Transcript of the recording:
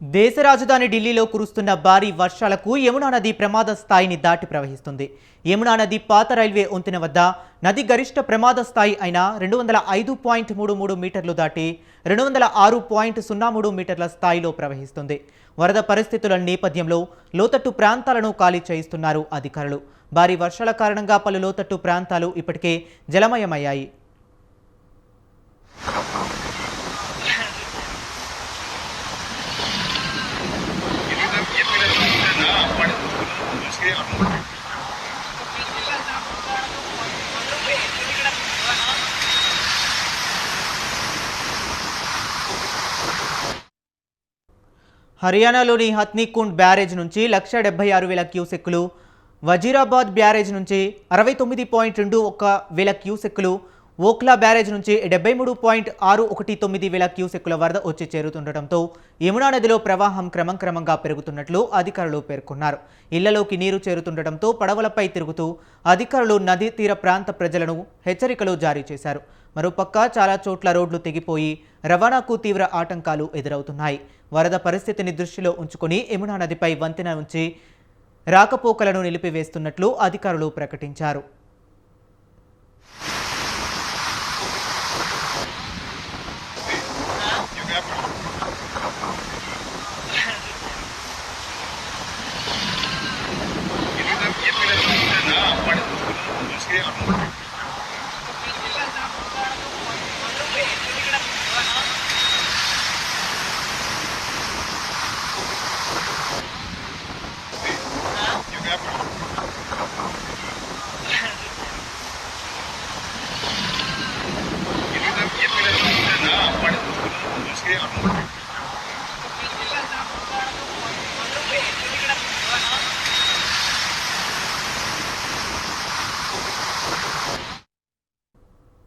దేశ రాజధాని ఢిల్లీలో కురుస్తున్న భారీ వర్షాలకు యమునా నది ప్రమాద స్థాయిని దాటి ప్రవహిస్తుంది. యమునా నది పాత రైల్వే వంతెన వద్ద నది గరిష్ట ప్రమాద స్థాయి అయిన 205.33 మీటర్లు దాటి 206.03 మీటర్ల స్థాయిలో ప్రవహిస్తుంది. వరద పరిస్థితుల నేపథ్యంలో లోతట్టు ప్రాంతాలను ఖాళీ చేయిస్తున్నారు అధికారులు. భారీ వర్షాల కారణంగా పలు లోతట్టు ప్రాంతాలు ఇప్పటికే జలమయమయ్యాయి. హర్యానాలోని హత్నీకుండ్ బ్యారేజ్ నుంచి 1,76,000 క్యూసెక్కులు, వజీరాబాద్ బ్యారేజ్ నుంచి 69.21 క్యూసెక్కులు, ఓఖ్లా బ్యారేజ్ నుంచి 73.619 క్యూసెక్కుల వరద వచ్చి చేరుతుండటంతో యమునా నదిలో ప్రవాహం క్రమంగా పెరుగుతున్నట్లు అధికారులు పేర్కొన్నారు. ఇళ్లలోకి నీరు చేరుతుండటంతో పడవలపై తిరుగుతూ అధికారులు నదీ తీర ప్రాంత ప్రజలను హెచ్చరికలు జారీ చేశారు. మరోపక్క చాలా చోట్ల రోడ్లు తెగిపోయి రవాణాకు తీవ్ర ఆటంకాలు ఎదురవుతున్నాయి. వరద పరిస్థితిని దృష్టిలో ఉంచుకొని యమునా నదిపై వంతెన ఉంచి రాకపోకలను నిలిపివేస్తున్నట్లు అధికారులు ప్రకటించారు.